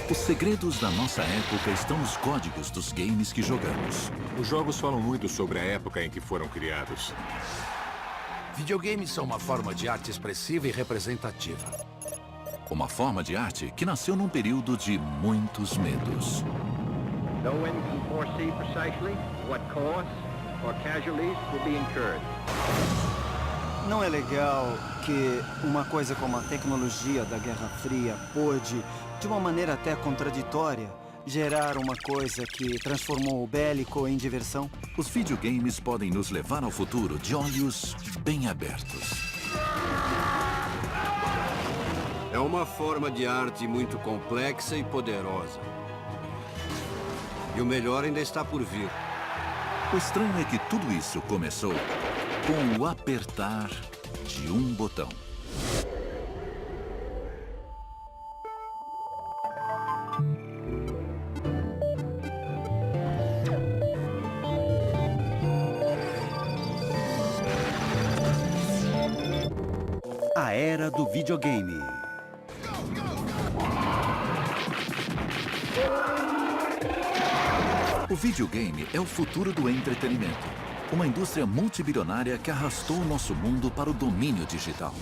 Os segredos da nossa época estão nos códigos dos games que jogamos. Os jogos falam muito sobre a época em que foram criados. Videogames são uma forma de arte expressiva e representativa. Uma forma de arte que nasceu num período de muitos medos. No one can foresee precisely what costs or casualties will be incurred. Não é legal que uma coisa como a tecnologia da Guerra Fria pôde, de uma maneira até contraditória, gerar uma coisa que transformou o bélico em diversão? Os videogames podem nos levar ao futuro de olhos bem abertos. É uma forma de arte muito complexa e poderosa. E o melhor ainda está por vir. O estranho é que tudo isso começou com o apertar de um botão. A era do videogame. O videogame é o futuro do entretenimento. Uma indústria multibilionária que arrastou o nosso mundo para o domínio digital.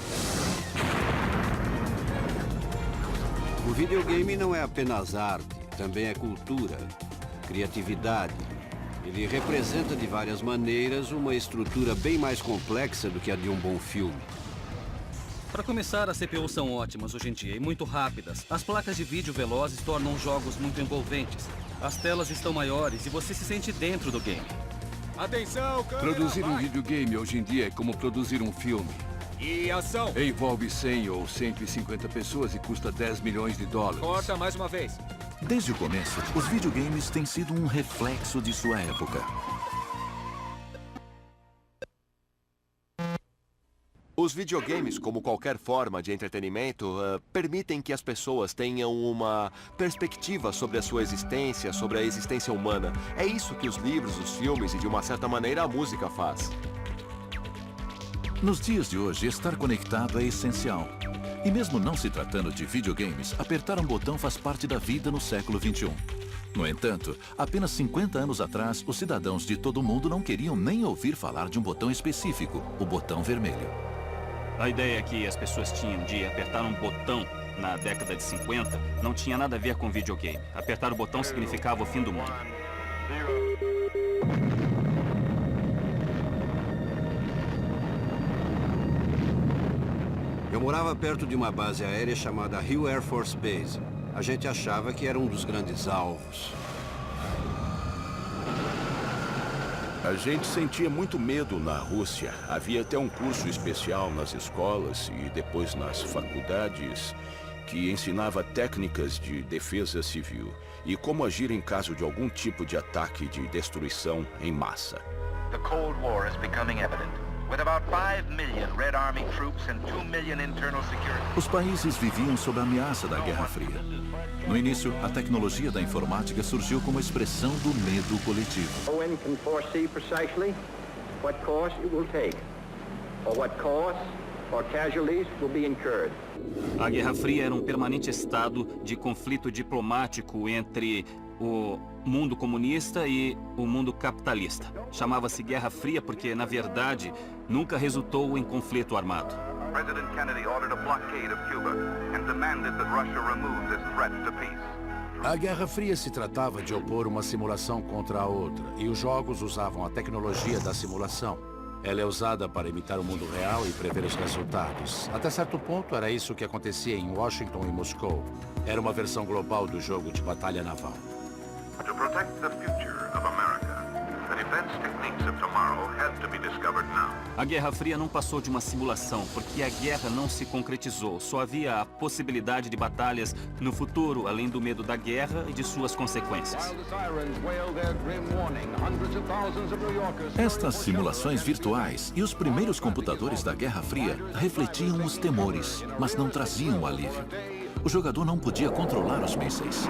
O videogame não é apenas arte, também é cultura, criatividade. Ele representa de várias maneiras uma estrutura bem mais complexa do que a de um bom filme. Para começar, as CPUs são ótimas hoje em dia e muito rápidas. As placas de vídeo velozes tornam os jogos muito envolventes. As telas estão maiores e você se sente dentro do game. Atenção, câmera, Produzir um videogame hoje em dia é como produzir um filme. E ação! Envolve 100 ou 150 pessoas e custa 10 milhões de dólares. Corta mais uma vez. Desde o começo, os videogames têm sido um reflexo de sua época. Os videogames, como qualquer forma de entretenimento, permitem que as pessoas tenham uma perspectiva sobre a sua existência, sobre a existência humana. É isso que os livros, os filmes e, de uma certa maneira, a música faz. Nos dias de hoje, estar conectado é essencial. E mesmo não se tratando de videogames, apertar um botão faz parte da vida no século XXI. No entanto, apenas 50 anos atrás, os cidadãos de todo o mundo não queriam nem ouvir falar de um botão específico, o botão vermelho. A ideia que as pessoas tinham de apertar um botão na década de 50 não tinha nada a ver com videogame. Apertar o botão significava o fim do mundo. Eu morava perto de uma base aérea chamada Hill Air Force Base. A gente achava que era um dos grandes alvos. A gente sentia muito medo na Rússia. Havia até um curso especial nas escolas e depois nas faculdades que ensinava técnicas de defesa civil e como agir em caso de algum tipo de ataque de destruição em massa. The Cold War is becoming evident. With about 5 million Red Army troops and 2 million internal security. Os países viviam sob a ameaça da Guerra Fria. No início, a tecnologia da informática surgiu como expressão do medo coletivo. No one can foresee precisely what cost it will take, or what costs or casualties will be incurred. A Guerra Fria era um permanente estado de conflito diplomático entre o mundo comunista e o mundo capitalista. Chamava-se Guerra Fria porque, na verdade, nunca resultou em conflito armado. President Kennedy ordered a blockade of Cuba and demanded that Russia remove this threat to peace. A Guerra Fria se tratava de opor uma simulação contra a outra, e os jogos usavam a tecnologia da simulação. Ela é usada para imitar o mundo real e prever os resultados. Até certo ponto, era isso que acontecia em Washington e Moscou. Era uma versão global do jogo de batalha naval. To protect the future of America, the defense techniques of tomorrow had to be discovered now. A Guerra Fria não passou de uma simulação, porque a guerra não se concretizou. Só havia a possibilidade de batalhas no futuro, além do medo da guerra e de suas consequências. Estas simulações virtuais e os primeiros computadores da Guerra Fria refletiam os temores, mas não traziam o alívio. O jogador não podia controlar os mísseis.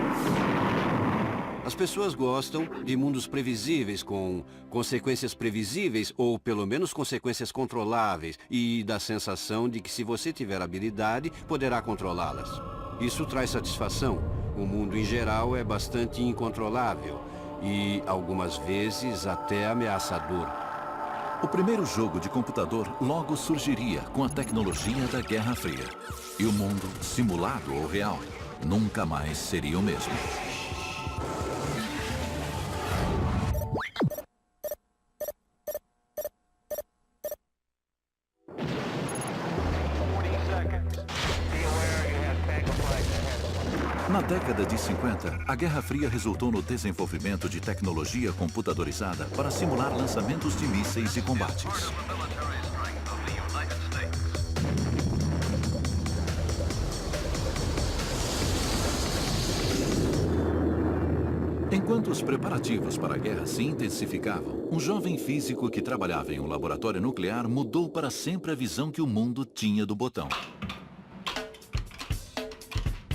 As pessoas gostam de mundos previsíveis, com consequências previsíveis ou pelo menos consequências controláveis e da sensação de que se você tiver habilidade, poderá controlá-las. Isso traz satisfação O mundo em geral é bastante incontrolável e, algumas vezes, até ameaçador. O primeiro jogo de computador logo surgiria com a tecnologia da Guerra Fria. E o mundo, simulado ou real, nunca mais seria o mesmo. Na década de 50, a Guerra Fria resultou no desenvolvimento de tecnologia computadorizada para simular lançamentos de mísseis e combates. Enquanto os preparativos para a guerra se intensificavam, um jovem físico que trabalhava em um laboratório nuclear mudou para sempre a visão que o mundo tinha do botão.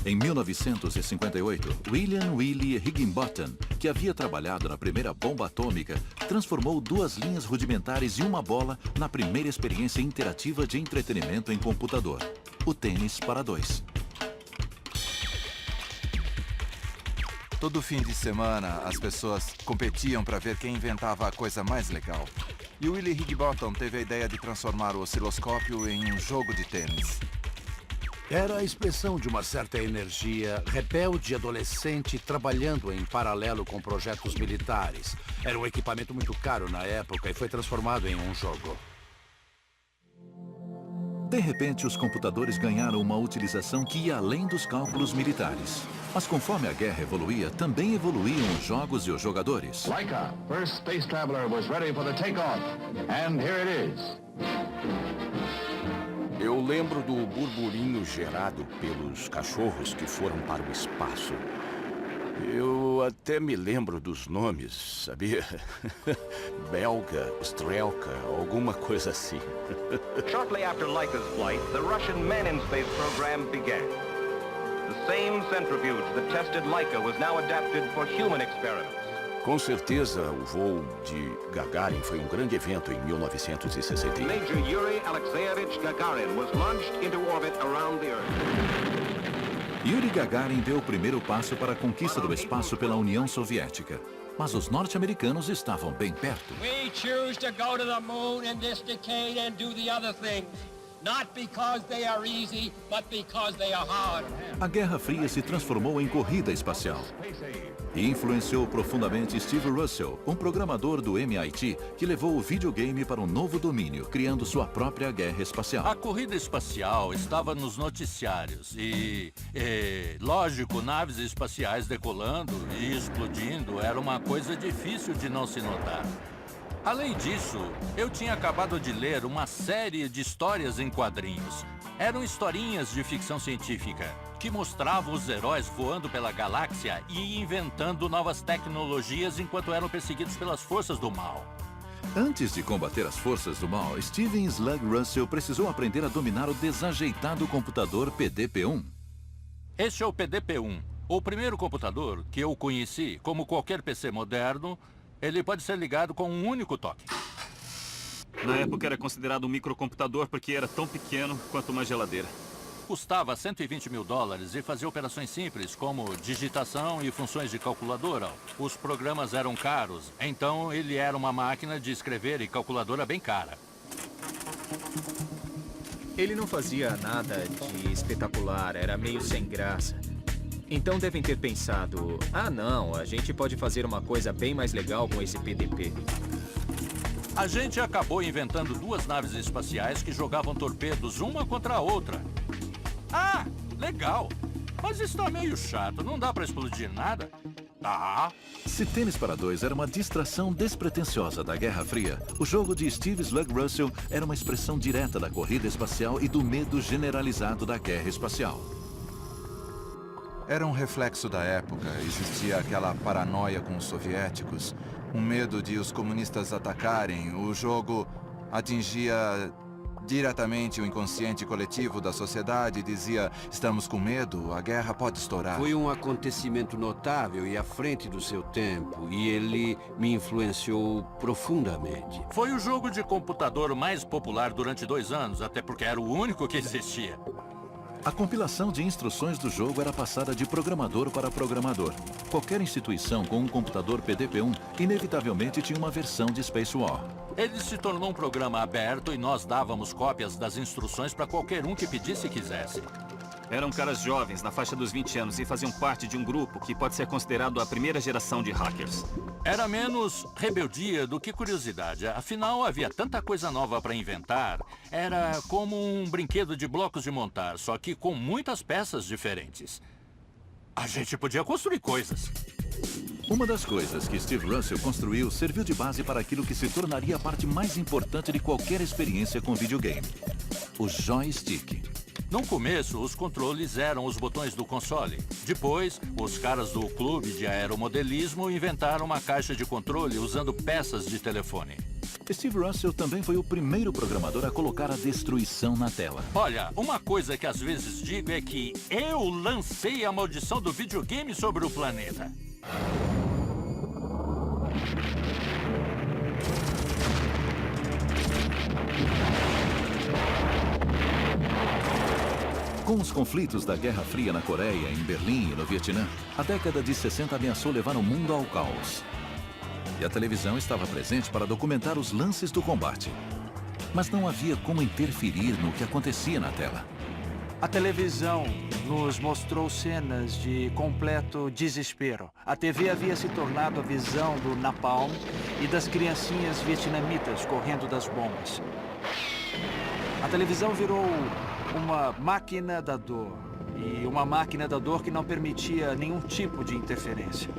Em 1958, William Willie Higginbotham, que havia trabalhado na primeira bomba atômica, transformou duas linhas rudimentares e uma bola na primeira experiência interativa de entretenimento em computador, o tênis para dois. Todo fim de semana, as pessoas competiam para ver quem inventava a coisa mais legal. E o Willie Higginbotham teve a ideia de transformar o osciloscópio em um jogo de tênis. Era a expressão de uma certa energia rebelde adolescente trabalhando em paralelo com projetos militares. Era um equipamento muito caro na época e foi transformado em um jogo. De repente, os computadores ganharam uma utilização que ia além dos cálculos militares. Mas conforme a guerra evoluía, também evoluíam os jogos e os jogadores. Laika, first space traveler was ready for the takeoff. And here it is. Eu lembro do burburinho gerado pelos cachorros que foram para o espaço. Eu até me lembro dos nomes, sabia? Belga, Strelka, alguma coisa assim. Shortly after Laika's flight, the Russian Man in Space program began. The same centrifuge that tested Laika was now adapted for human experiments. Com certeza, o voo de Gagarin foi um grande evento em 1961. Major Yuri Alexeyevich Gagarin was launched into orbit around the Earth. Yuri Gagarin deu o primeiro passo para a conquista do espaço pela União Soviética. Mas os norte-americanos estavam bem perto. We choose to go to the moon in this decade and do the other things. Not because they are easy, but because they are hard. A Guerra Fria se transformou em corrida espacial e influenciou profundamente Steve Russell, um programador do MIT que levou o videogame para um novo domínio, criando sua própria guerra espacial. A corrida espacial estava nos noticiários e, lógico, naves espaciais decolando e explodindo era uma coisa difícil de não se notar. Além disso, eu tinha acabado de ler uma série de histórias em quadrinhos. Eram historinhas de ficção científica que mostravam os heróis voando pela galáxia e inventando novas tecnologias enquanto eram perseguidos pelas forças do mal. Antes de combater as forças do mal, Steven Slug Russell precisou aprender a dominar o desajeitado computador PDP-1. Este é o PDP-1, o primeiro computador que eu conheci. Como qualquer PC moderno, ele pode ser ligado com um único toque. Na época era considerado um microcomputador porque era tão pequeno quanto uma geladeira. Custava $120 mil e fazia operações simples como digitação e funções de calculadora. Os programas eram caros, então ele era uma máquina de escrever e calculadora bem cara. Ele não fazia nada de espetacular, era meio sem graça. Então devem ter pensado, não, a gente pode fazer uma coisa bem mais legal com esse PDP. A gente acabou inventando duas naves espaciais que jogavam torpedos uma contra a outra. Ah, legal. Mas isso tá meio chato, não dá pra explodir nada? Se Tênis para Dois era uma distração despretensiosa da Guerra Fria, o jogo de Steve Slug Russell era uma expressão direta da corrida espacial e do medo generalizado da guerra espacial. Era um reflexo da época. Existia aquela paranoia com os soviéticos, um medo de os comunistas atacarem. O jogo atingia diretamente o inconsciente coletivo da sociedade e dizia: estamos com medo, a guerra pode estourar. Foi um acontecimento notável e à frente do seu tempo, e ele me influenciou profundamente. Foi o jogo de computador mais popular durante 2 anos, até porque era o único que existia. A compilação de instruções do jogo era passada de programador para programador. Qualquer instituição com um computador PDP-1 inevitavelmente tinha uma versão de Space War. Ele se tornou um programa aberto e nós dávamos cópias das instruções para qualquer um que pedisse e quisesse. Eram caras jovens, na faixa dos 20 anos, e faziam parte de um grupo que pode ser considerado a primeira geração de hackers. Era menos rebeldia do que curiosidade. Afinal, havia tanta coisa nova para inventar. Era como um brinquedo de blocos de montar, só que com muitas peças diferentes. A gente podia construir coisas. Uma das coisas que Steve Russell construiu serviu de base para aquilo que se tornaria a parte mais importante de qualquer experiência com videogame: o joystick. No começo, os controles eram os botões do console. Depois, os caras do clube de aeromodelismo inventaram uma caixa de controle usando peças de telefone. Steve Russell também foi o primeiro programador a colocar a destruição na tela. Olha, uma coisa que às vezes digo é que eu lancei a maldição do videogame sobre o planeta. Com os conflitos da Guerra Fria na Coreia, em Berlim e no Vietnã, a década de 60 ameaçou levar o mundo ao caos. E a televisão estava presente para documentar os lances do combate. Mas não havia como interferir no que acontecia na tela. A televisão nos mostrou cenas de completo desespero. A TV havia se tornado a visão do napalm e das criancinhas vietnamitas correndo das bombas. A televisão virou uma máquina da dor. E uma máquina da dor que não permitia nenhum tipo de interferência.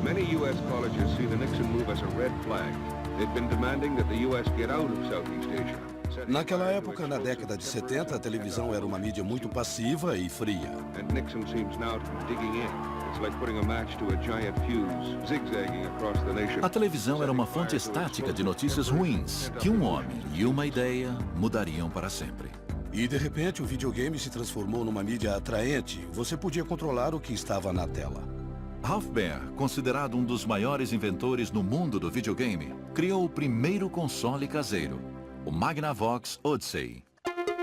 Many U.S. colleges see the Nixon move as a red flag. They've been demanding that the U.S. get out of Southeast Asia. Naquela época, na década de 70, a televisão era uma mídia muito passiva e fria. And Nixon seems now to be digging in. It's like putting a match to a giant fuse, zigzagging across the nation. A televisão era uma fonte estática de notícias ruins, que um homem e uma ideia mudariam para sempre. E de repente o videogame se transformou numa mídia atraente. Você podia controlar o que estava na tela. Ralph Baer, considerado um dos maiores inventores no mundo do videogame, criou o primeiro console caseiro, o Magnavox Odyssey.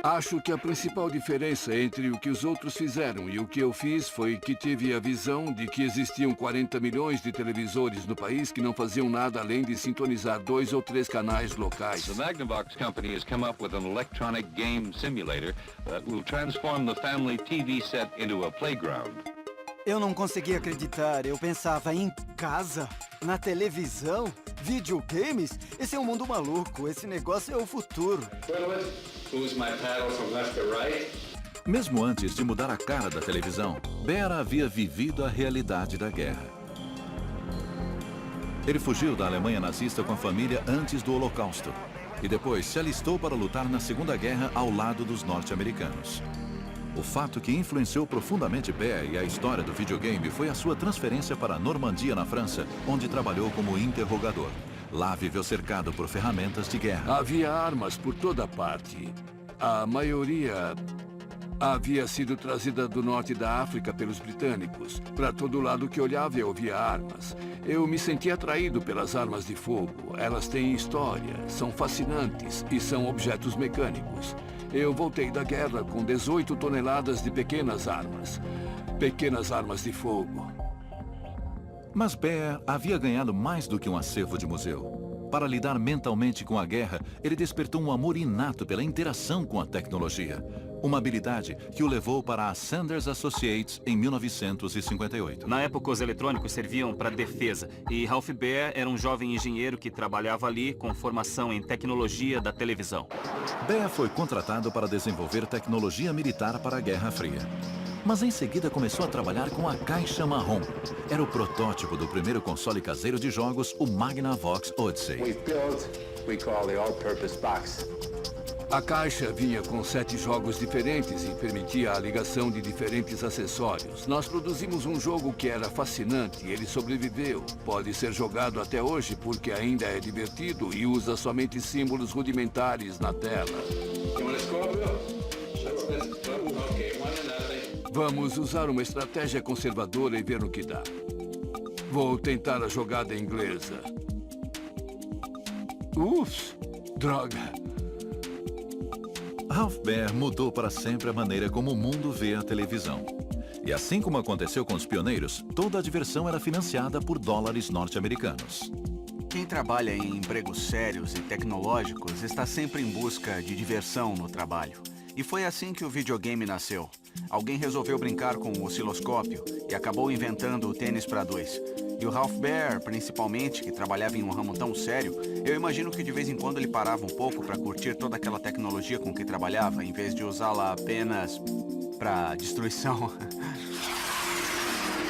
Acho que a principal diferença entre o que os outros fizeram e o que eu fiz foi que tive a visão de que existiam 40 milhões de televisores no país que não faziam nada além de sintonizar 2 ou 3 canais locais. The Magnavox company has come up with an electronic game simulator that will transform the family TV set into a playground. Eu não conseguia acreditar. Eu pensava, em casa? Na televisão? Videogames? Esse é um mundo maluco. Esse negócio é o futuro. Mesmo antes de mudar a cara da televisão, Baer havia vivido a realidade da guerra. Ele fugiu da Alemanha nazista com a família antes do Holocausto e depois se alistou para lutar na Segunda Guerra ao lado dos norte-americanos. O fato que influenciou profundamente Baer e a história do videogame foi a sua transferência para a Normandia, na França, onde trabalhou como interrogador. Lá viveu cercado por ferramentas de guerra. Havia armas por toda parte. A maioria havia sido trazida do norte da África pelos britânicos. Para todo lado que olhava eu via armas. Eu me sentia atraído pelas armas de fogo. Elas têm história, são fascinantes e são objetos mecânicos. Eu voltei da guerra com 18 toneladas de pequenas armas. Pequenas armas de fogo. Mas Baer havia ganhado mais do que um acervo de museu. Para lidar mentalmente com a guerra, ele despertou um amor inato pela interação com a tecnologia. Uma habilidade que o levou para a Sanders Associates em 1958. Na época, os eletrônicos serviam para defesa. E Ralph Baer era um jovem engenheiro que trabalhava ali com formação em tecnologia da televisão. Baer foi contratado para desenvolver tecnologia militar para a Guerra Fria. Mas em seguida começou a trabalhar com a caixa marrom. Era o protótipo do primeiro console caseiro de jogos, o Magnavox Odyssey. A caixa vinha com 7 jogos diferentes e permitia a ligação de diferentes acessórios. Nós produzimos um jogo que era fascinante e ele sobreviveu. Pode ser jogado até hoje porque ainda é divertido e usa somente símbolos rudimentares na tela. Vamos usar uma estratégia conservadora e ver no que dá. Vou tentar a jogada inglesa. Ups! Droga! Ralph Baer mudou para sempre a maneira como o mundo vê a televisão. E assim como aconteceu com os pioneiros, toda a diversão era financiada por dólares norte-americanos. Quem trabalha em empregos sérios e tecnológicos está sempre em busca de diversão no trabalho. E foi assim que o videogame nasceu. Alguém resolveu brincar com o osciloscópio e acabou inventando o tênis para dois. E o Ralph Baer, principalmente, que trabalhava em um ramo tão sério, eu imagino que de vez em quando ele parava um pouco para curtir toda aquela tecnologia com que trabalhava, em vez de usá-la apenas para destruição.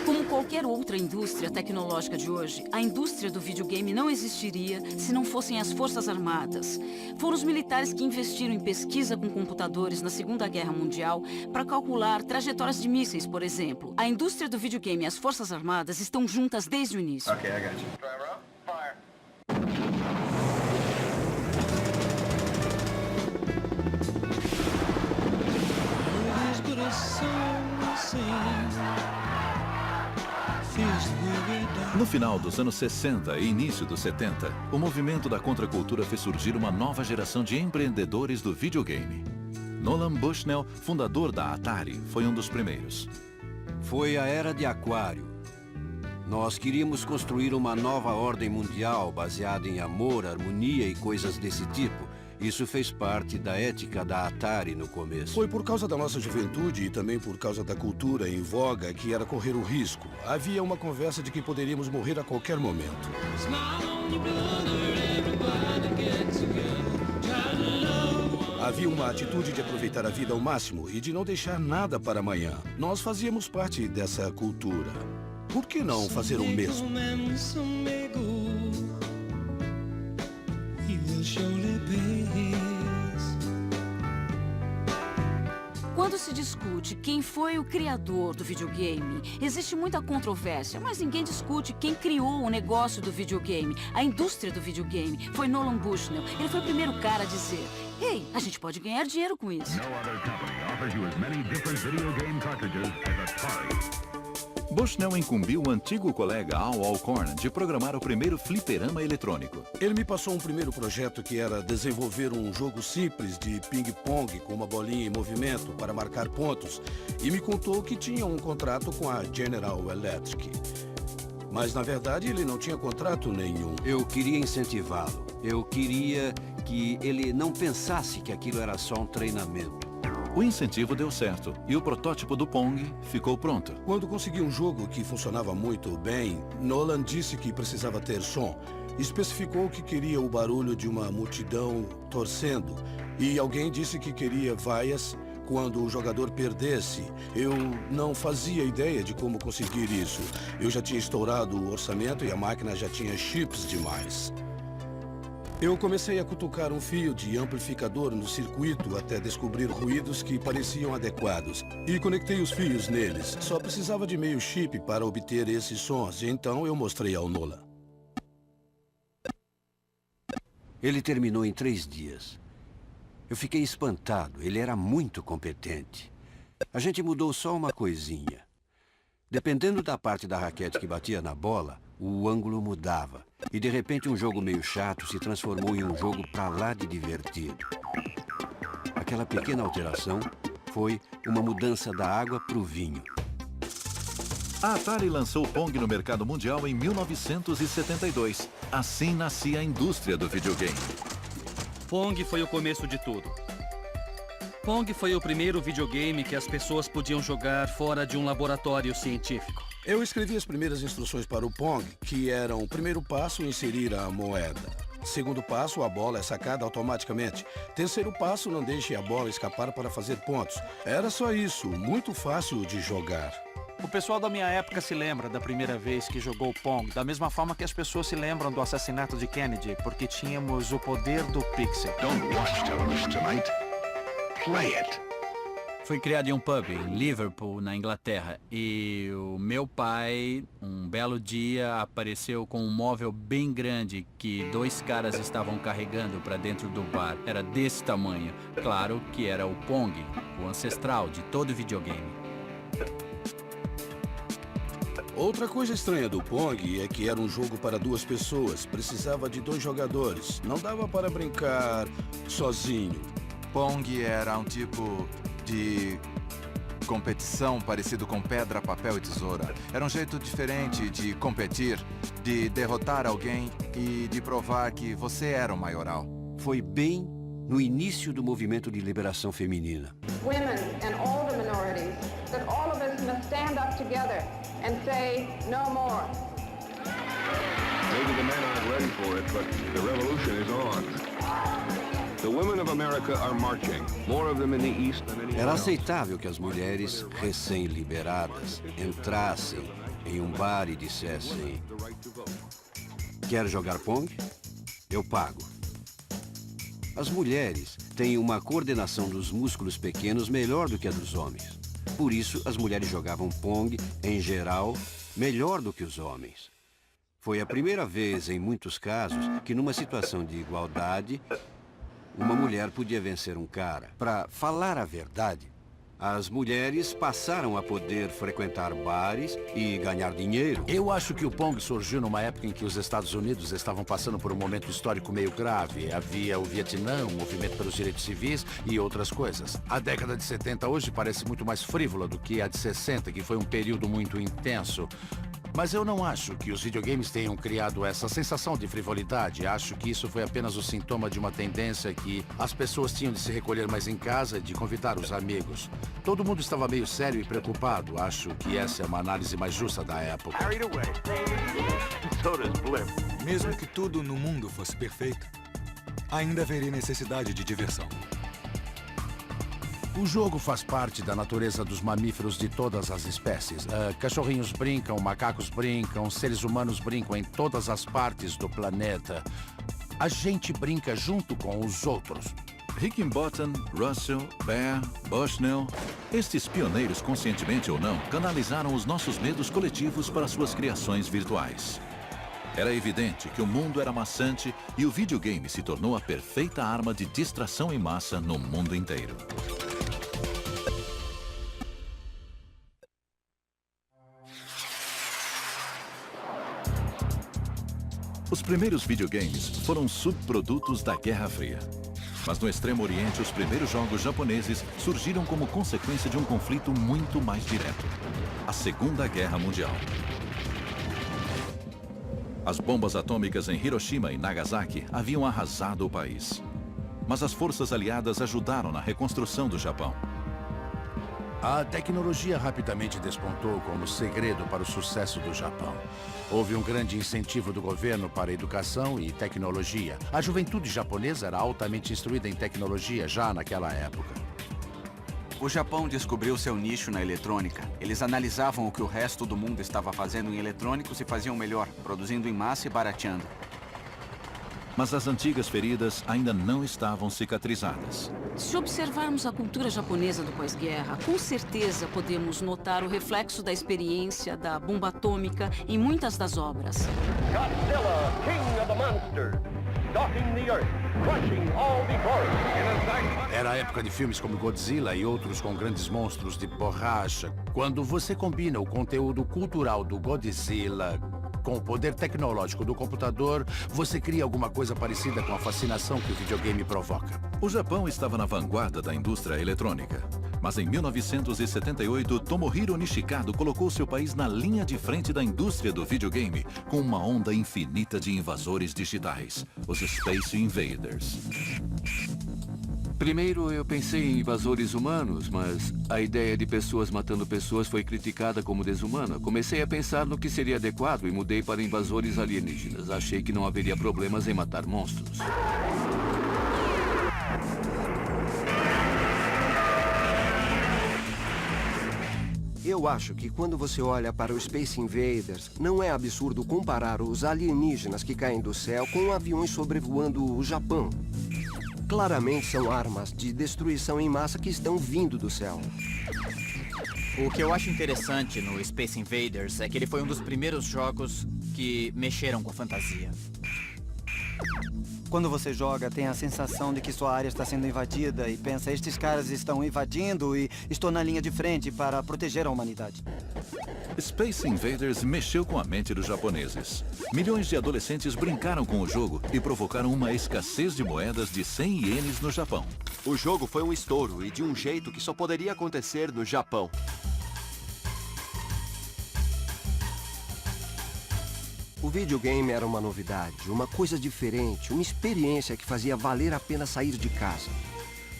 Como qualquer outra indústria tecnológica de hoje, a indústria do videogame não existiria se não fossem as Forças Armadas. Foram os militares que investiram em pesquisa com computadores na Segunda Guerra Mundial para calcular trajetórias de mísseis, por exemplo. A indústria do videogame e as Forças Armadas estão juntas desde o início. Okay, I got you. Driver up, fire. No final dos anos 60 e início dos 70, o movimento da contracultura fez surgir uma nova geração de empreendedores do videogame. Nolan Bushnell, fundador da Atari, foi um dos primeiros. Foi a Era de Aquário. Nós queríamos construir uma nova ordem mundial baseada em amor, harmonia e coisas desse tipo. Isso fez parte da ética da Atari no começo. Foi por causa da nossa juventude e também por causa da cultura em voga que era correr o risco. Havia uma conversa de que poderíamos morrer a qualquer momento. Havia uma atitude de aproveitar a vida ao máximo e de não deixar nada para amanhã. Nós fazíamos parte dessa cultura. Por que não fazer o mesmo? Quando se discute quem foi o criador do videogame, existe muita controvérsia, mas ninguém discute quem criou o negócio do videogame, a indústria do videogame. Foi Nolan Bushnell. Ele foi o primeiro cara a dizer: "Ei, a gente pode ganhar dinheiro com isso." Bushnell incumbiu o antigo colega Al Alcorn de programar o primeiro fliperama eletrônico. Ele me passou um primeiro projeto que era desenvolver um jogo simples de ping-pong com uma bolinha em movimento para marcar pontos e me contou que tinha um contrato com a General Electric. Mas, na verdade, ele não tinha contrato nenhum. Eu queria incentivá-lo. Eu queria que ele não pensasse que aquilo era só um treinamento. O incentivo deu certo e o protótipo do Pong ficou pronto. Quando consegui um jogo que funcionava muito bem, Nolan disse que precisava ter som. Especificou que queria o barulho de uma multidão torcendo. E alguém disse que queria vaias quando o jogador perdesse. Eu não fazia ideia de como conseguir isso. Eu já tinha estourado o orçamento e a máquina já tinha chips demais. Eu comecei a cutucar um fio de amplificador no circuito até descobrir ruídos que pareciam adequados. E conectei os fios neles. Só precisava de meio chip para obter esses sons. E então eu mostrei ao Nolan. Ele terminou em 3 dias. Eu fiquei espantado. Ele era muito competente. A gente mudou só uma coisinha. Dependendo da parte da raquete que batia na bola, o ângulo mudava. E de repente um jogo meio chato se transformou em um jogo pra lá de divertido. Aquela pequena alteração foi uma mudança da água pro vinho. A Atari lançou o Pong no mercado mundial em 1972. Assim nascia a indústria do videogame. Pong foi o começo de tudo. Pong foi o primeiro videogame que as pessoas podiam jogar fora de um laboratório científico. Eu escrevi as primeiras instruções para o Pong, que eram: o primeiro passo, inserir a moeda. Segundo passo, a bola é sacada automaticamente. Terceiro passo, não deixe a bola escapar para fazer pontos. Era só isso, muito fácil de jogar. O pessoal da minha época se lembra da primeira vez que jogou Pong, da mesma forma que as pessoas se lembram do assassinato de Kennedy, porque tínhamos o poder do pixel. Don't watch television tonight. Play it. Foi criado em um pub em Liverpool, na Inglaterra, e o meu pai, um belo dia, apareceu com um móvel bem grande que 2 caras estavam carregando para dentro do bar. Era desse tamanho. Claro que era o Pong, o ancestral de todo videogame. Outra coisa estranha do Pong é que era um jogo para 2 pessoas. Precisava de 2 jogadores. Não dava para brincar sozinho. Pong era um tipo de competição parecido com pedra, papel e tesoura. Era um jeito diferente de competir, de derrotar alguém e de provar que você era o maioral. Foi bem no início do movimento de liberação feminina. Women and all the minorities, that all of us must stand up together and say no more. Maybe the men aren't ready for it, but the revolution is on. The women of America are marching, more of them in the East than anywhere Era else. aceitável que as mulheres recém-liberadas entrassem em um bar e dissessem: quer jogar Pong? Eu pago. As mulheres têm uma coordenação dos músculos pequenos melhor do que a dos homens. Por isso, as mulheres jogavam Pong, em geral, melhor do que os homens. Foi a primeira vez, em muitos casos, que numa situação de igualdade, uma mulher podia vencer um cara. Para falar a verdade, as mulheres passaram a poder frequentar bares e ganhar dinheiro. Eu acho que o Pong surgiu numa época em que os Estados Unidos estavam passando por um momento histórico meio grave. Havia o Vietnã, o movimento pelos direitos civis e outras coisas. A década de 70 hoje parece muito mais frívola do que a de 60, que foi um período muito intenso. Mas eu não acho que os videogames tenham criado essa sensação de frivolidade. Acho que isso foi apenas o sintoma de uma tendência que as pessoas tinham de se recolher mais em casa e de convidar os amigos. Todo mundo estava meio sério e preocupado. Acho que essa é uma análise mais justa da época. Mesmo que tudo no mundo fosse perfeito, ainda haveria necessidade de diversão. O jogo faz parte da natureza dos mamíferos de todas as espécies. Cachorrinhos brincam, macacos brincam, seres humanos brincam em todas as partes do planeta. A gente brinca junto com os outros. Higginbottom, Russell, Bear, Bushnell, estes pioneiros, conscientemente ou não, canalizaram os nossos medos coletivos para suas criações virtuais. Era evidente que o mundo era maçante e o videogame se tornou a perfeita arma de distração em massa no mundo inteiro. Os primeiros videogames foram subprodutos da Guerra Fria. Mas no Extremo Oriente, os primeiros jogos japoneses surgiram como consequência de um conflito muito mais direto: a Segunda Guerra Mundial. As bombas atômicas em Hiroshima e Nagasaki haviam arrasado o país. Mas as forças aliadas ajudaram na reconstrução do Japão. A tecnologia rapidamente despontou como segredo para o sucesso do Japão. Houve um grande incentivo do governo para educação e tecnologia. A juventude japonesa era altamente instruída em tecnologia já naquela época. O Japão descobriu seu nicho na eletrônica. Eles analisavam o que o resto do mundo estava fazendo em eletrônicos e faziam melhor, produzindo em massa e barateando. Mas as antigas feridas ainda não estavam cicatrizadas. Se observarmos a cultura japonesa do pós-guerra, com certeza podemos notar o reflexo da experiência da bomba atômica em muitas das obras. Godzilla, king of the monsters, stalking the earth, crushing all before him. Era a época de filmes como Godzilla e outros com grandes monstros de borracha. Quando você combina o conteúdo cultural do Godzilla com o poder tecnológico do computador, você cria alguma coisa parecida com a fascinação que o videogame provoca. O Japão estava na vanguarda da indústria eletrônica. Mas em 1978, Tomohiro Nishikado colocou seu país na linha de frente da indústria do videogame, com uma onda infinita de invasores digitais, os Space Invaders. Primeiro eu pensei em invasores humanos, mas a ideia de pessoas matando pessoas foi criticada como desumana. Comecei a pensar no que seria adequado e mudei para invasores alienígenas. Achei que não haveria problemas em matar monstros. Eu acho que quando você olha para os Space Invaders, não é absurdo comparar os alienígenas que caem do céu com aviões sobrevoando o Japão. Claramente são armas de destruição em massa que estão vindo do céu. O que eu acho interessante no Space Invaders é que ele foi um dos primeiros jogos que mexeram com a fantasia. Quando você joga, tem a sensação de que sua área está sendo invadida e pensa, estes caras estão invadindo e estou na linha de frente para proteger a humanidade. Space Invaders mexeu com a mente dos japoneses. Milhões de adolescentes brincaram com o jogo e provocaram uma escassez de moedas de 100 ienes no Japão. O jogo foi um estouro e de um jeito que só poderia acontecer no Japão. O videogame era uma novidade, uma coisa diferente, uma experiência que fazia valer a pena sair de casa.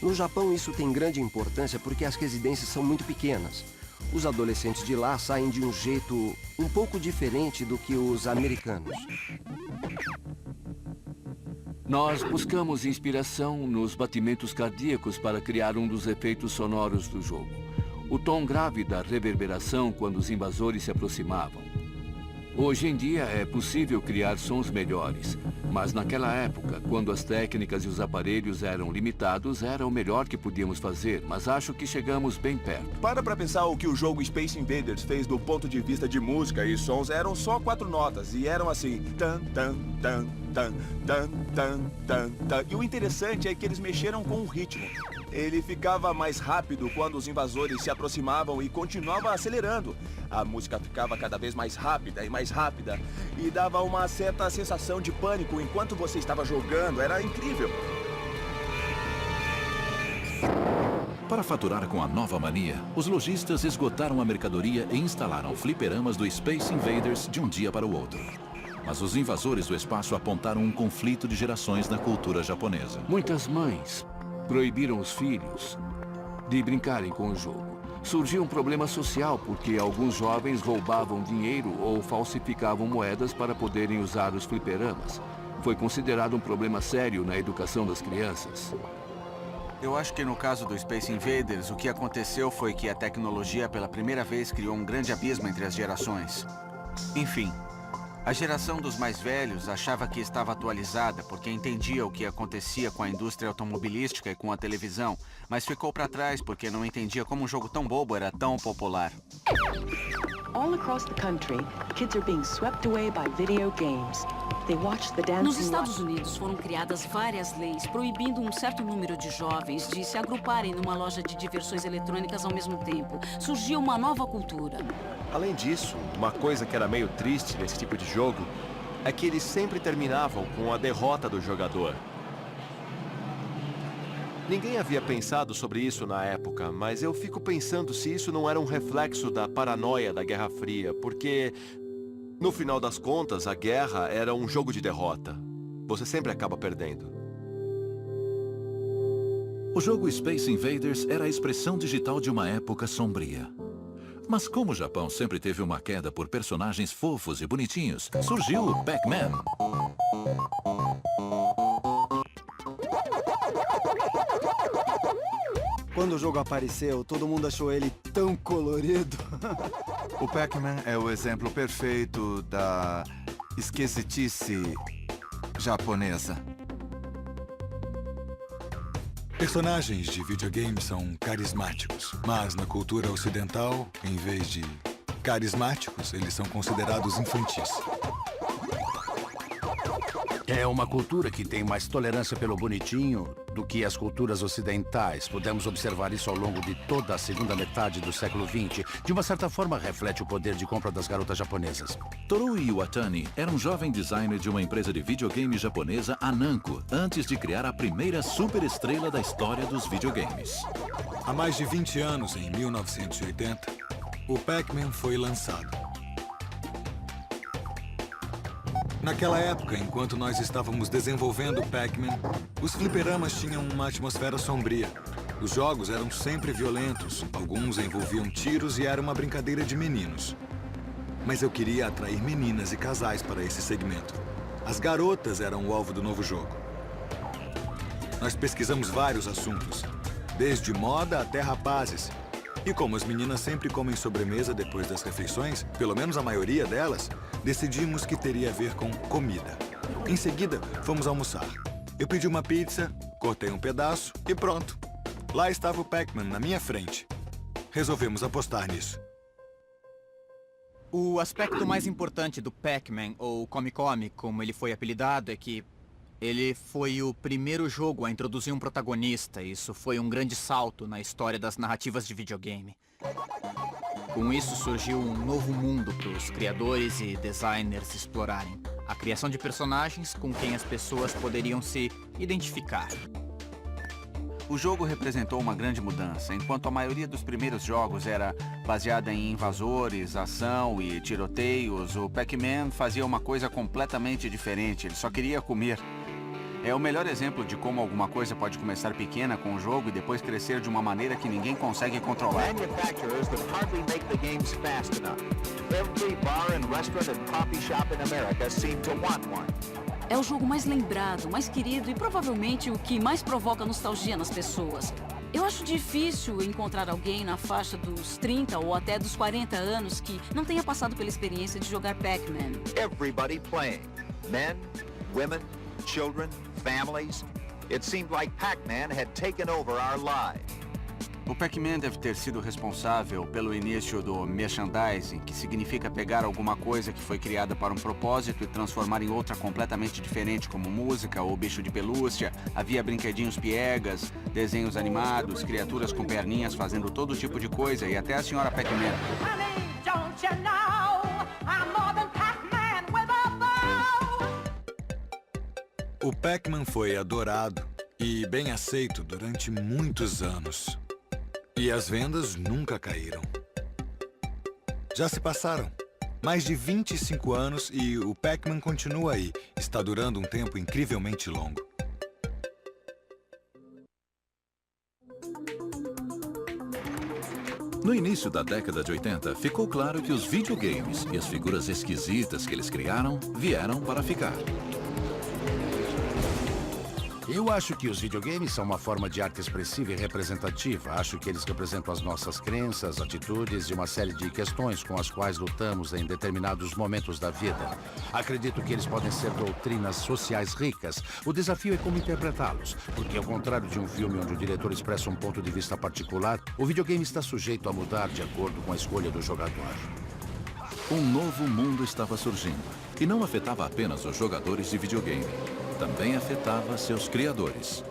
No Japão isso tem grande importância porque as residências são muito pequenas. Os adolescentes de lá saem de um jeito um pouco diferente do que os americanos. Nós buscamos inspiração nos batimentos cardíacos para criar um dos efeitos sonoros do jogo. O tom grave da reverberação quando os invasores se aproximavam. Hoje em dia é possível criar sons melhores, mas naquela época, quando as técnicas e os aparelhos eram limitados, era o melhor que podíamos fazer, mas acho que chegamos bem perto. Para pra pensar o que o jogo Space Invaders fez do ponto de vista de música e sons, eram só 4 notas e eram assim... Tan, tan, tan, tan, tan, tan, tan, tan. E o interessante é que eles mexeram com o ritmo. Ele ficava mais rápido quando os invasores se aproximavam e continuava acelerando. A música ficava cada vez mais rápida e dava uma certa sensação de pânico enquanto você estava jogando. Era incrível. Para faturar com a nova mania, os lojistas esgotaram a mercadoria e instalaram fliperamas do Space Invaders de um dia para o outro. Mas os invasores do espaço apontaram um conflito de gerações na cultura japonesa. Muitas mães proibiram os filhos de brincarem com o jogo. Surgiu um problema social porque alguns jovens roubavam dinheiro ou falsificavam moedas para poderem usar os fliperamas. Foi considerado um problema sério na educação das crianças. Eu acho que no caso do Space Invaders, o que aconteceu foi que a tecnologia pela primeira vez criou um grande abismo entre as gerações. Enfim, a geração dos mais velhos achava que estava atualizada porque entendia o que acontecia com a indústria automobilística e com a televisão, mas ficou para trás porque não entendia como um jogo tão bobo era tão popular. All across the country, kids are being swept away by video games. They watch the dancing. Nos Estados Unidos foram criadas várias leis proibindo um certo número de jovens de se agruparem numa loja de diversões eletrônicas ao mesmo tempo. Surgiu uma nova cultura. Além disso, uma coisa que era meio triste nesse tipo de jogo é que eles sempre terminavam com a derrota do jogador. Ninguém havia pensado sobre isso na época, mas eu fico pensando se isso não era um reflexo da paranoia da Guerra Fria, porque, no final das contas, a guerra era um jogo de derrota. Você sempre acaba perdendo. O jogo Space Invaders era a expressão digital de uma época sombria. Mas como o Japão sempre teve uma queda por personagens fofos e bonitinhos, surgiu o Pac-Man. Quando o jogo apareceu, todo mundo achou ele tão colorido. O Pac-Man é o exemplo perfeito da esquisitice japonesa. Personagens de videogame são carismáticos, mas na cultura ocidental, em vez de carismáticos, eles são considerados infantis. É uma cultura que tem mais tolerância pelo bonitinho do que as culturas ocidentais. Podemos observar isso ao longo de toda a segunda metade do século XX. De uma certa forma, reflete o poder de compra das garotas japonesas. Toru Iwatani era um jovem designer de uma empresa de videogame japonesa, a Namco, antes de criar a primeira superestrela da história dos videogames. Há mais de 20 anos, em 1980, o Pac-Man foi lançado. Naquela época, enquanto nós estávamos desenvolvendo o Pac-Man, os fliperamas tinham uma atmosfera sombria. Os jogos eram sempre violentos, alguns envolviam tiros e era uma brincadeira de meninos. Mas eu queria atrair meninas e casais para esse segmento. As garotas eram o alvo do novo jogo. Nós pesquisamos vários assuntos, desde moda até rapazes. E como as meninas sempre comem sobremesa depois das refeições, pelo menos a maioria delas, decidimos que teria a ver com comida. Em seguida, fomos almoçar. Eu pedi uma pizza, cortei um pedaço e pronto. Lá estava o Pac-Man na minha frente. Resolvemos apostar nisso. O aspecto mais importante do Pac-Man, ou Come-Come, como ele foi apelidado, é que ele foi o primeiro jogo a introduzir um protagonista. Isso foi um grande salto na história das narrativas de videogame. Com isso surgiu um novo mundo para os criadores e designers explorarem. A criação de personagens com quem as pessoas poderiam se identificar. O jogo representou uma grande mudança. Enquanto a maioria dos primeiros jogos era baseada em invasores, ação e tiroteios, o Pac-Man fazia uma coisa completamente diferente. Ele só queria comer. É o melhor exemplo de como alguma coisa pode começar pequena com o jogo e depois crescer de uma maneira que ninguém consegue controlar. Manufacturers that hardly make the games fast enough. Every bar and restaurant and coffee shop in America seem to want one. É o jogo mais lembrado, mais querido e provavelmente o que mais provoca nostalgia nas pessoas. Eu acho difícil encontrar alguém na faixa dos 30 ou até dos 40 anos que não tenha passado pela experiência de jogar Pac-Man. Everybody playing. Men, women, children, families. It seemed like Pac-Man had taken over our lives. O Pac-Man deve ter sido responsável pelo início do merchandising, que significa pegar alguma coisa que foi criada para um propósito e transformar em outra completamente diferente, como música ou bicho de pelúcia. Havia brinquedinhos piegas, desenhos animados, criaturas com perninhas fazendo todo tipo de coisa e até a senhora Pac-Man. O Pac-Man foi adorado e bem aceito durante muitos anos. E as vendas nunca caíram. Já se passaram mais de 25 anos e o Pac-Man continua aí. Está durando um tempo incrivelmente longo. No início da década de 80, ficou claro que os videogames e as figuras esquisitas que eles criaram vieram para ficar. Eu acho que os videogames são uma forma de arte expressiva e representativa. Acho que eles representam as nossas crenças, atitudes e uma série de questões com as quais lutamos em determinados momentos da vida. Acredito que eles podem ser doutrinas sociais ricas. O desafio é como interpretá-los, porque ao contrário de um filme onde o diretor expressa um ponto de vista particular, o videogame está sujeito a mudar de acordo com a escolha do jogador. Um novo mundo estava surgindo, e não afetava apenas os jogadores de videogame. Também afetava seus criadores.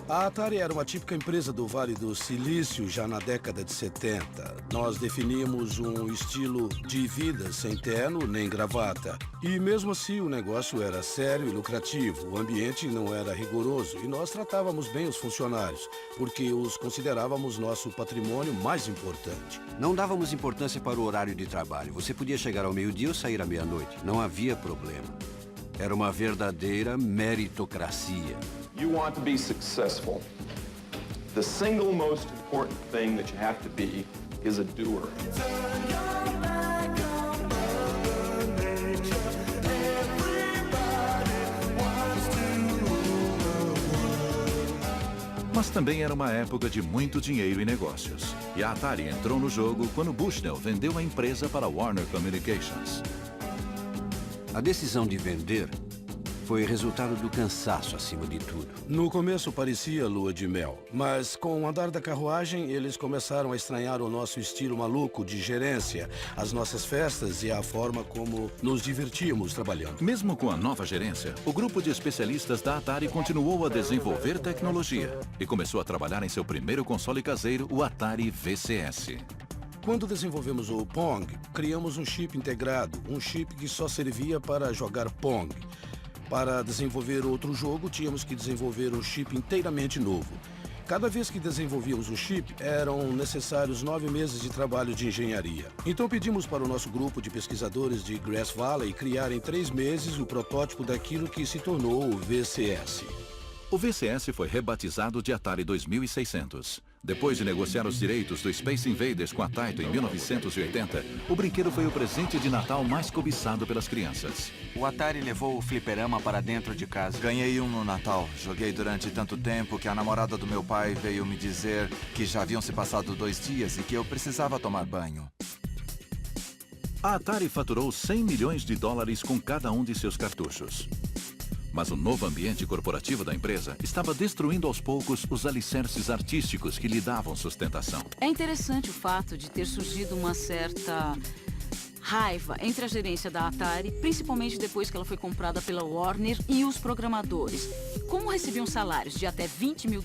A Atari era uma típica empresa do Vale do Silício já na década de 70. Nós definíamos um estilo de vida sem terno nem gravata. E mesmo assim o negócio era sério e lucrativo. O ambiente não era rigoroso e nós tratávamos bem os funcionários, porque os considerávamos nosso patrimônio mais importante. Não dávamos importância para o horário de trabalho. Você podia chegar ao meio-dia ou sair à meia-noite. Não havia problema. Era uma verdadeira meritocracia. You want to be successful. The single most important thing that you have to be is a doer. Mas também era uma época de muito dinheiro e negócios. E a Atari entrou no jogo quando Bushnell vendeu a empresa para Warner Communications. A decisão de vender foi resultado do cansaço acima de tudo. No começo parecia lua de mel, mas com o andar da carruagem, eles começaram a estranhar o nosso estilo maluco de gerência, as nossas festas e a forma como nos divertíamos trabalhando. Mesmo com a nova gerência, o grupo de especialistas da Atari continuou a desenvolver tecnologia e começou a trabalhar em seu primeiro console caseiro, o Atari VCS. Quando desenvolvemos o Pong, criamos um chip integrado, um chip que só servia para jogar Pong. Para desenvolver outro jogo, tínhamos que desenvolver um chip inteiramente novo. Cada vez que desenvolvíamos o chip, eram necessários 9 meses de trabalho de engenharia. Então pedimos para o nosso grupo de pesquisadores de Grass Valley criar em 3 meses o protótipo daquilo que se tornou o VCS. O VCS foi rebatizado de Atari 2600. Depois de negociar os direitos do Space Invaders com a Taito em 1980, o brinquedo foi o presente de Natal mais cobiçado pelas crianças. O Atari levou o fliperama para dentro de casa. Ganhei um no Natal. Joguei durante tanto tempo que a namorada do meu pai veio me dizer que já haviam se passado 2 dias e que eu precisava tomar banho. A Atari faturou $100 milhões com cada um de seus cartuchos. Mas o novo ambiente corporativo da empresa estava destruindo aos poucos os alicerces artísticos que lhe davam sustentação. É interessante o fato de ter surgido uma certa raiva entre a gerência da Atari, principalmente depois que ela foi comprada pela Warner, e os programadores. Como recebiam salários de até $20 mil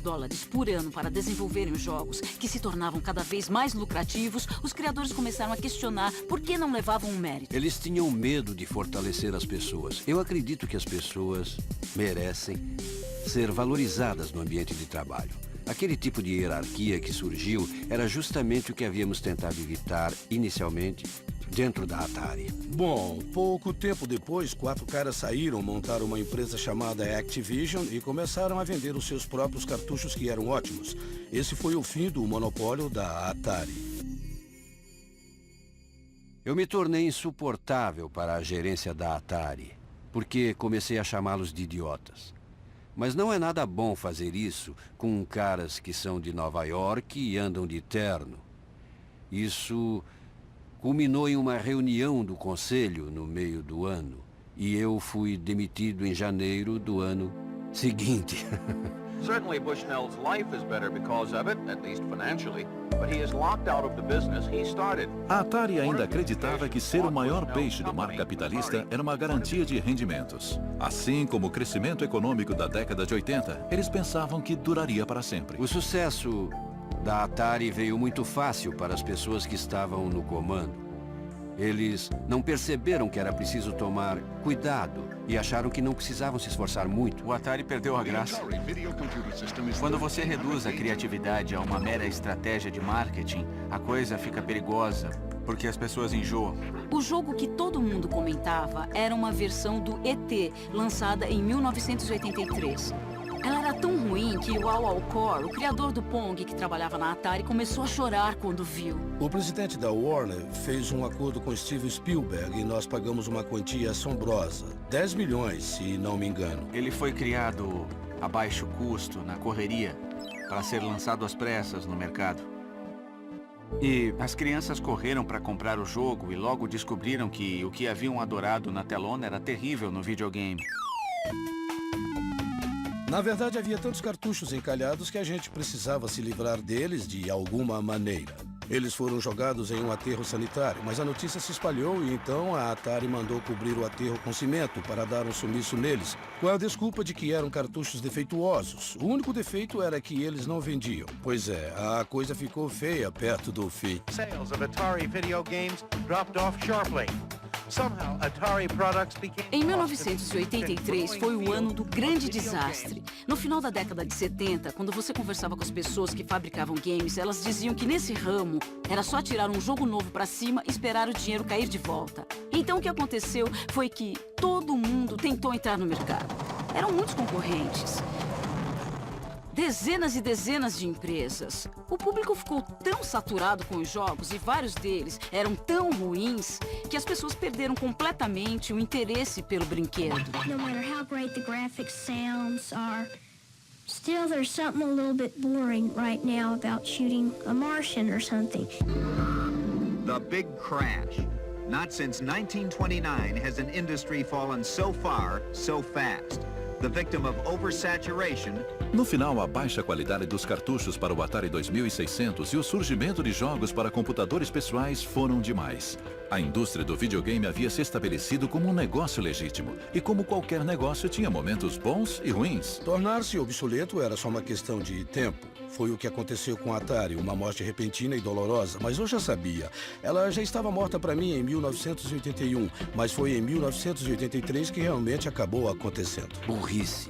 por ano para desenvolverem os jogos, que se tornavam cada vez mais lucrativos, os criadores começaram a questionar por que não levavam um mérito. Eles tinham medo de fortalecer as pessoas. Eu acredito que as pessoas merecem ser valorizadas no ambiente de trabalho. Aquele tipo de hierarquia que surgiu era justamente o que havíamos tentado evitar inicialmente dentro da Atari. Bom, pouco tempo depois, 4 caras saíram, montaram uma empresa chamada Activision e começaram a vender os seus próprios cartuchos que eram ótimos. Esse foi o fim do monopólio da Atari. Eu me tornei insuportável para a gerência da Atari, porque comecei a chamá-los de idiotas. Mas não é nada bom fazer isso com caras que são de Nova York e andam de terno. Isso culminou em uma reunião do conselho no meio do ano. E eu fui demitido em janeiro do ano seguinte. Certainly Bushnell's life is better because of it, at least financially, but he is locked out of the business he started. A Atari ainda acreditava que ser o maior peixe do mar capitalista era uma garantia de rendimentos. Assim como o crescimento econômico da década de 80, eles pensavam que duraria para sempre. O sucesso da Atari veio muito fácil para as pessoas que estavam no comando. Eles não perceberam que era preciso tomar cuidado e acharam que não precisavam se esforçar muito. O Atari perdeu a graça. Quando você reduz a criatividade a uma mera estratégia de marketing, a coisa fica perigosa, porque as pessoas enjoam. O jogo que todo mundo comentava era uma versão do ET, lançada em 1983. Ela era tão ruim que o Al Alcor, o criador do Pong que trabalhava na Atari, começou a chorar quando viu. O presidente da Warner fez um acordo com Steven Spielberg e nós pagamos uma quantia assombrosa. 10 milhões, se não me engano. Ele foi criado a baixo custo, na correria, para ser lançado às pressas no mercado. E as crianças correram para comprar o jogo e logo descobriram que o que haviam adorado na telona era terrível no videogame. Na verdade, havia tantos cartuchos encalhados que a gente precisava se livrar deles de alguma maneira. Eles foram jogados em um aterro sanitário, mas a notícia se espalhou e então a Atari mandou cobrir o aterro com cimento para dar um sumiço neles, com a desculpa de que eram cartuchos defeituosos. O único defeito era que eles não vendiam. Pois é, a coisa ficou feia perto do fim. Sales of Atari video games dropped off sharply. Em 1983 foi o ano do grande desastre. No final da década de 70, quando você conversava com as pessoas que fabricavam games, elas diziam que nesse ramo era só tirar um jogo novo para cima e esperar o dinheiro cair de volta. Então o que aconteceu foi que todo mundo tentou entrar no mercado. Eram muitos concorrentes. Dezenas e dezenas de empresas. O público ficou tão saturado com os jogos e vários deles eram tão ruins que as pessoas perderam completamente o interesse pelo brinquedo. No matter how great the graphics sounds are, still there's something a little bit boring right now about shooting a Martian or something. The big crash. Not since 1929 has an industry fallen so far, so fast. The victim of oversaturation. No final, a baixa qualidade dos cartuchos para o Atari 2600 e o surgimento de jogos para computadores pessoais foram demais. A indústria do videogame havia se estabelecido como um negócio legítimo. E como qualquer negócio, tinha momentos bons e ruins. Tornar-se obsoleto era só uma questão de tempo. Foi o que aconteceu com a Atari, uma morte repentina e dolorosa. Mas eu já sabia. Ela já estava morta para mim em 1981, mas foi em 1983 que realmente acabou acontecendo. Burrice.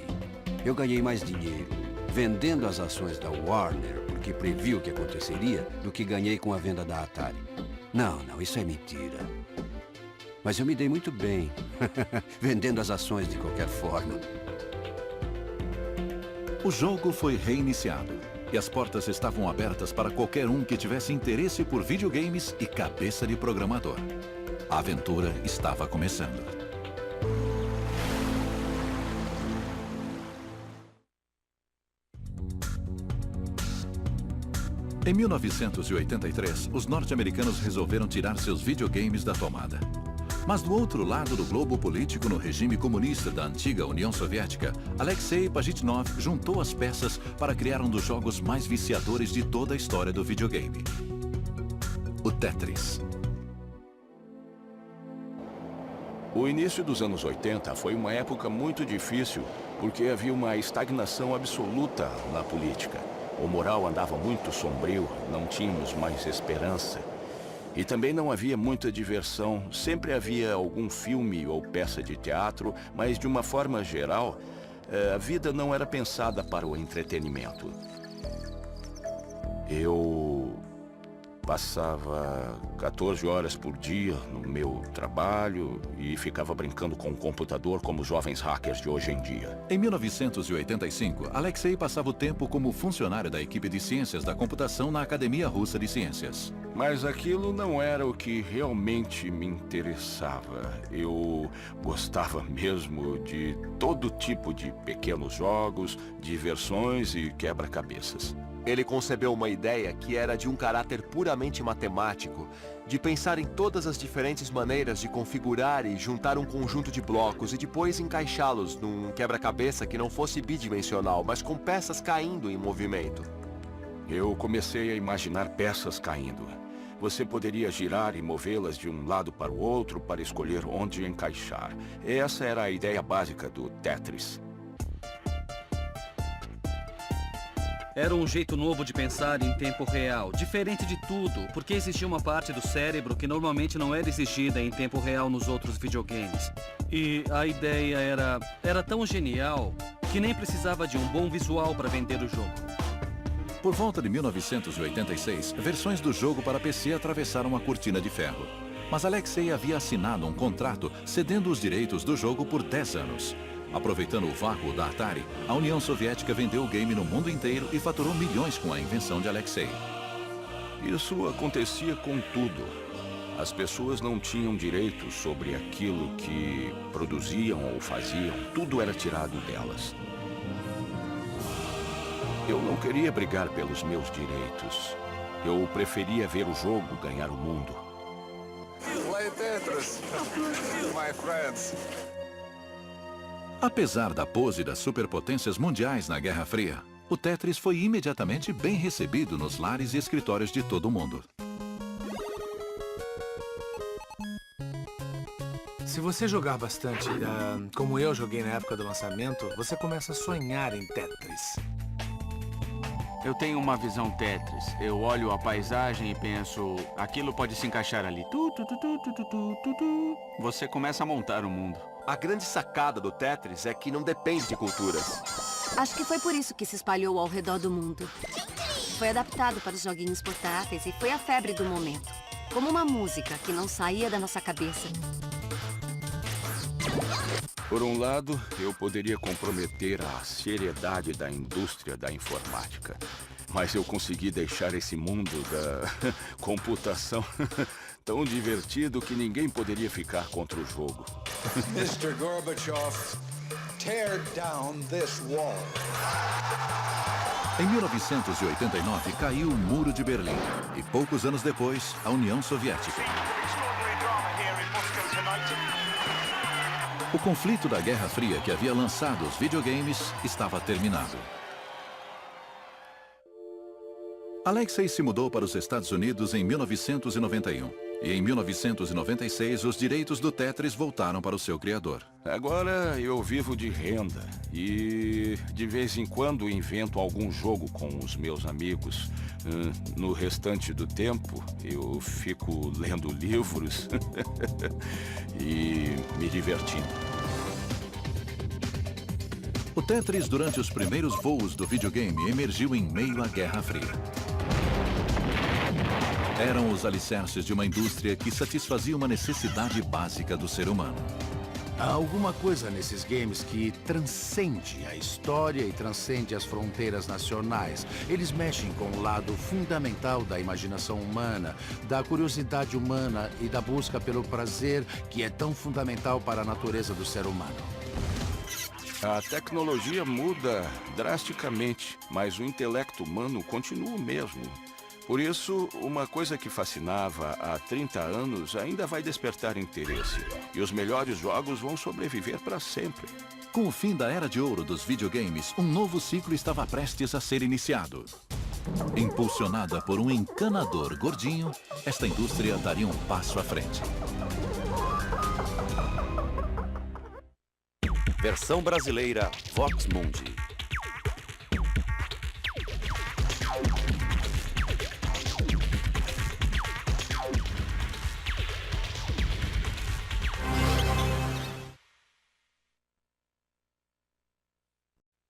Eu ganhei mais dinheiro vendendo as ações da Warner, porque previu o que aconteceria, do que ganhei com a venda da Atari. Não, isso é mentira. Mas eu me dei muito bem, vendendo as ações de qualquer forma. O jogo foi reiniciado e as portas estavam abertas para qualquer um que tivesse interesse por videogames e cabeça de programador. A aventura estava começando. Em 1983, os norte-americanos resolveram tirar seus videogames da tomada. Mas do outro lado do globo político, no regime comunista da antiga União Soviética, Alexei Pajitnov juntou as peças para criar um dos jogos mais viciadores de toda a história do videogame: o Tetris. O início dos anos 80 foi uma época muito difícil, porque havia uma estagnação absoluta na política. O moral andava muito sombrio, não tínhamos mais esperança. E também não havia muita diversão. Sempre havia algum filme ou peça de teatro, mas de uma forma geral, a vida não era pensada para o entretenimento. Eu passava 14 horas por dia no meu trabalho e ficava brincando com o computador como os jovens hackers de hoje em dia. Em 1985, Alexei passava o tempo como funcionário da equipe de ciências da computação na Academia Russa de Ciências. Mas aquilo não era o que realmente me interessava. Eu gostava mesmo de todo tipo de pequenos jogos, diversões e quebra-cabeças. Ele concebeu uma ideia que era de um caráter puramente matemático, de pensar em todas as diferentes maneiras de configurar e juntar um conjunto de blocos e depois encaixá-los num quebra-cabeça que não fosse bidimensional, mas com peças caindo em movimento. Eu comecei a imaginar peças caindo. Você poderia girar e movê-las de um lado para o outro para escolher onde encaixar. Essa era a ideia básica do Tetris. Era um jeito novo de pensar em tempo real, diferente de tudo, porque existia uma parte do cérebro que normalmente não era exigida em tempo real nos outros videogames. E a ideia era tão genial que nem precisava de um bom visual para vender o jogo. Por volta de 1986, versões do jogo para PC atravessaram a cortina de ferro. Mas Alexei havia assinado um contrato cedendo os direitos do jogo por 10 anos. Aproveitando o vácuo da Atari, a União Soviética vendeu o game no mundo inteiro e faturou milhões com a invenção de Alexei. Isso acontecia com tudo. As pessoas não tinham direito sobre aquilo que produziam ou faziam. Tudo era tirado delas. Eu não queria brigar pelos meus direitos. Eu preferia ver o jogo ganhar o mundo. Play Tetris, my friends. Apesar da pose das superpotências mundiais na Guerra Fria, o Tetris foi imediatamente bem recebido nos lares e escritórios de todo o mundo. Se você jogar bastante, como eu joguei na época do lançamento, você começa a sonhar em Tetris. Eu tenho uma visão Tetris. Eu olho a paisagem e penso, aquilo pode se encaixar ali. Você começa a montar o mundo. A grande sacada do Tetris é que não depende de culturas. Acho que foi por isso que se espalhou ao redor do mundo. Foi adaptado para os joguinhos portáteis e foi a febre do momento. Como uma música que não saía da nossa cabeça. Por um lado, eu poderia comprometer a seriedade da indústria da informática. Mas eu consegui deixar esse mundo da computação tão divertido que ninguém poderia ficar contra o jogo. Mr. Gorbachev, tear down this wall. Em 1989, caiu o Muro de Berlim e poucos anos depois, a União Soviética. O conflito da Guerra Fria que havia lançado os videogames estava terminado. Alexei se mudou para os Estados Unidos em 1991. E em 1996, os direitos do Tetris voltaram para o seu criador. Agora eu vivo de renda e de vez em quando invento algum jogo com os meus amigos. No restante do tempo, eu fico lendo livros e me divertindo. O Tetris, durante os primeiros voos do videogame, emergiu em meio à Guerra Fria. Eram os alicerces de uma indústria que satisfazia uma necessidade básica do ser humano. Há alguma coisa nesses games que transcende a história e transcende as fronteiras nacionais. Eles mexem com o lado fundamental da imaginação humana, da curiosidade humana e da busca pelo prazer que é tão fundamental para a natureza do ser humano. A tecnologia muda drasticamente, mas o intelecto humano continua o mesmo. Por isso, uma coisa que fascinava há 30 anos ainda vai despertar interesse. E os melhores jogos vão sobreviver para sempre. Com o fim da era de ouro dos videogames, um novo ciclo estava prestes a ser iniciado. Impulsionada por um encanador gordinho, esta indústria daria um passo à frente. Versão brasileira Vox Mundi.